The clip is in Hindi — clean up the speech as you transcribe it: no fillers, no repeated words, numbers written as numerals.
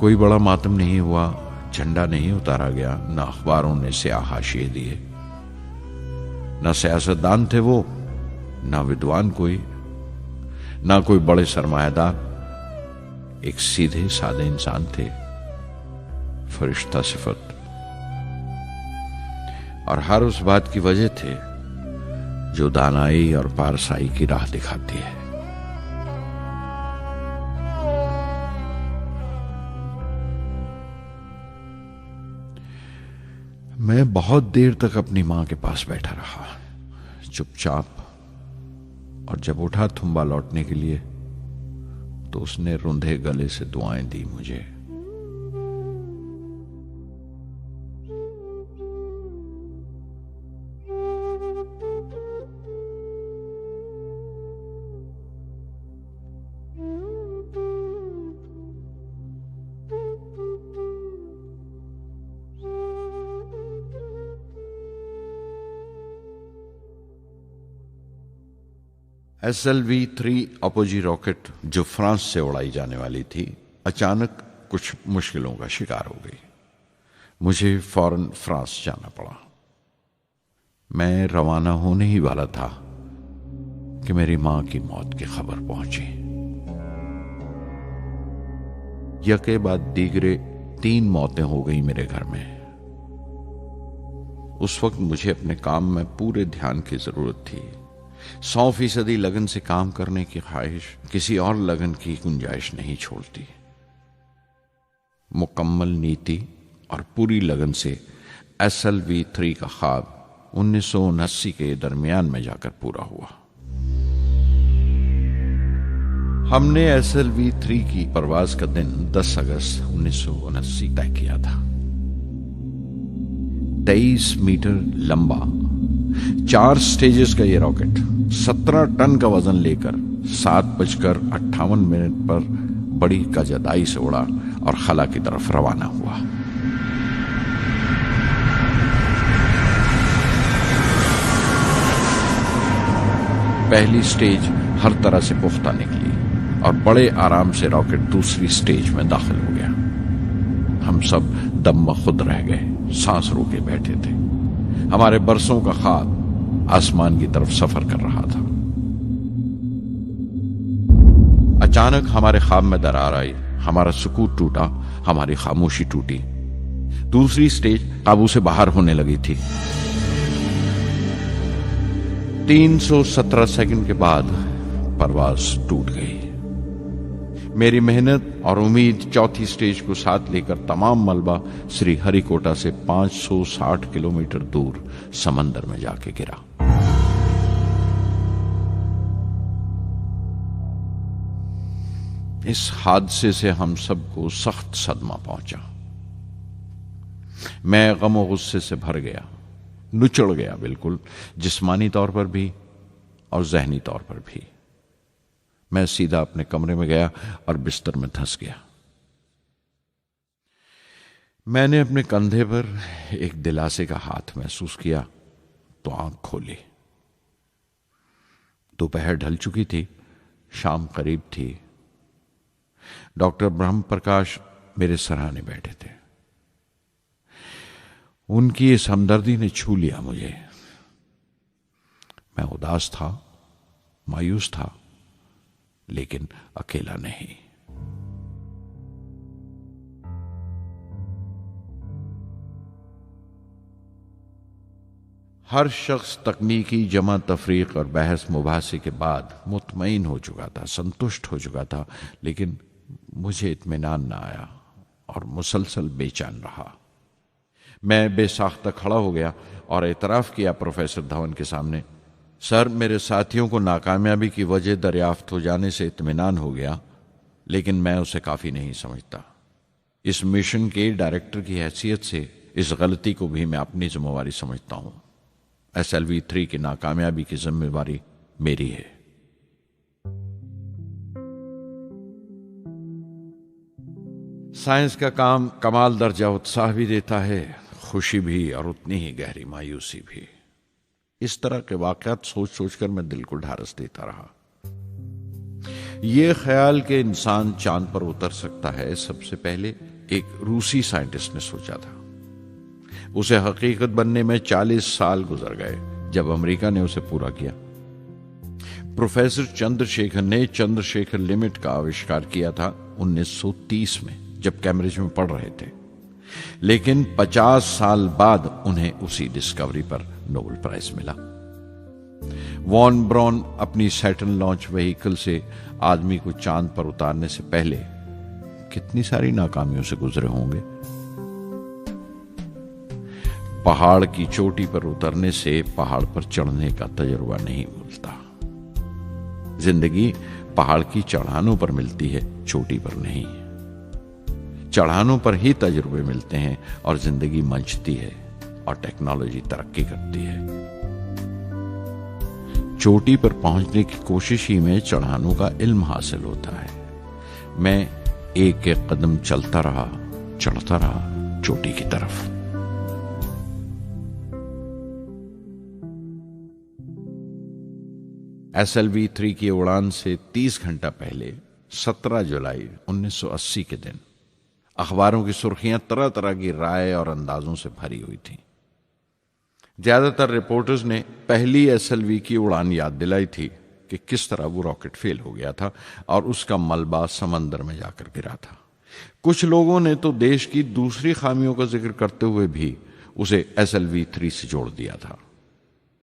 कोई बड़ा मातम नहीं हुआ, झंडा नहीं उतारा गया, न अखबारों ने स्याह हाशिए दिए। न सियासतदान थे वो, न विद्वान कोई, न कोई बड़े सरमायादार। एक सीधे सादे इंसान थे, फरिश्ता सिफत। और हर उस बात की वजह थे जो दानाई और पारसाई की राह दिखाती है। मैं बहुत देर तक अपनी मां के पास बैठा रहा, चुपचाप। और जब उठा थुम्बा लौटने के लिए तो उसने रुंधे गले से दुआएं दी मुझे। SLV-3 अपोजी रॉकेट जो फ्रांस से उड़ाई जाने वाली थी, अचानक कुछ मुश्किलों का शिकार हो गई। मुझे फौरन फ्रांस जाना पड़ा। मैं रवाना होने ही वाला था कि मेरी मां की मौत की खबर पहुंची। यके बाद दीगरे 3 मौतें हो गई मेरे घर में। उस वक्त मुझे अपने काम में पूरे ध्यान की जरूरत थी। 100% लगन से काम करने की ख्वाहिश किसी और लगन की गुंजाइश नहीं छोड़ती। मुकम्मल नीति और पूरी लगन से SLV-3 का ख्वाब 1979 के दरमियान में जाकर पूरा हुआ। हमने SLV-3 की परवाज का दिन 10 अगस्त 1979 तय किया था। 23 मीटर लंबा 4 स्टेजेस का ये रॉकेट 17 टन का वजन लेकर 7:58 पर बड़ी कजदाई से उड़ा और खला की तरफ रवाना हुआ। पहली स्टेज हर तरह से पुख्ता निकली और बड़े आराम से रॉकेट दूसरी स्टेज में दाखिल हो गया। हम सब दम खुद रह गए, सांस रोके बैठे थे। हमारे बरसों का ख्वाब आसमान की तरफ सफर कर रहा था। अचानक हमारे ख्वाब में दरार आई, हमारा सुकून टूटा, हमारी खामोशी टूटी। दूसरी स्टेज काबू से बाहर होने लगी थी। 317 सेकंड के बाद परवाज टूट गई। मेरी मेहनत और उम्मीद चौथी स्टेज को साथ लेकर तमाम मलबा श्री हरिकोटा से 560 किलोमीटर दूर समंदर में जाके गिरा। इस हादसे से हम सबको सख्त सदमा पहुंचा। मैं गम और गुस्से से भर गया, नुचड़ गया, बिल्कुल जिस्मानी तौर पर भी और जहनी तौर पर भी। मैं सीधा अपने कमरे में गया और बिस्तर में धंस गया। मैंने अपने कंधे पर एक दिलासे का हाथ महसूस किया तो आंख खोली। दोपहर ढल चुकी थी, शाम करीब थी। डॉक्टर ब्रह्म प्रकाश मेरे सराहने बैठे थे। उनकी इस हमदर्दी ने छू लिया मुझे। मैं उदास था, मायूस था, लेकिन अकेला नहीं। हर शख्स तकनीकी जमा तफरीक और बहस मुबासे के बाद मुतमईन हो चुका था, संतुष्ट हो चुका था, लेकिन मुझे इत्मीनान ना आया और मुसलसल बेचैन रहा। मैं बेसाख्ता खड़ा हो गया और एतराफ किया प्रोफेसर धवन के सामने, सर, मेरे साथियों को नाकामयाबी की वजह दरियाफ्त हो जाने से इत्मीनान हो गया, लेकिन मैं उसे काफी नहीं समझता। इस मिशन के डायरेक्टर की हैसियत से इस गलती को भी मैं अपनी जिम्मेवारी समझता हूं। SLV-3 की नाकामयाबी की जिम्मेवारी मेरी है। साइंस का काम कमाल दर्जा उत्साह भी देता है, खुशी भी और उतनी ही गहरी मायूसी भी। इस तरह के वाकयात सोच सोचकर मैं दिल को ढारस देता रहा। ये ख्याल कि इंसान चांद पर उतर सकता है, सबसे पहले एक रूसी साइंटिस्ट ने सोचा था। उसे हकीकत बनने में 40 साल गुजर गए जब अमेरिका ने उसे पूरा किया। प्रोफेसर चंद्रशेखर ने चंद्रशेखर लिमिट का आविष्कार किया था 1930 में, जब कैम्ब्रिज में पढ़ रहे थे। लेकिन 50 साल बाद उन्हें उसी डिस्कवरी पर नोबेल प्राइज मिला। वॉन ब्रॉन अपनी सैटर्न लॉन्च व्हीकल से आदमी को चांद पर उतारने से पहले कितनी सारी नाकामियों से गुजरे होंगे। पहाड़ की चोटी पर उतरने से पहाड़ पर चढ़ने का तजुर्बा नहीं मिलता। जिंदगी पहाड़ की चढ़ानों पर मिलती है, चोटी पर नहीं। चढ़ानों पर ही तजुर्बे मिलते हैं और जिंदगी मंचती है और टेक्नोलॉजी तरक्की करती है। चोटी पर पहुंचने की कोशिश ही में चढ़ानों का इल्म हासिल होता है। मैं एक एक कदम चलता रहा, चढ़ता रहा चोटी की तरफ। SLV-3 की उड़ान से 30 घंटा पहले 17 जुलाई 1980 के दिन अखबारों की सुर्खियां तरह तरह की राय और अंदाजों से भरी हुई थीं। ज्यादातर रिपोर्टर्स ने पहली SLV की उड़ान याद दिलाई थी कि किस तरह वो रॉकेट फेल हो गया था और उसका मलबा समंदर में जाकर गिरा था। कुछ लोगों ने तो देश की दूसरी खामियों का जिक्र करते हुए भी उसे SLV-3 से जोड़ दिया था।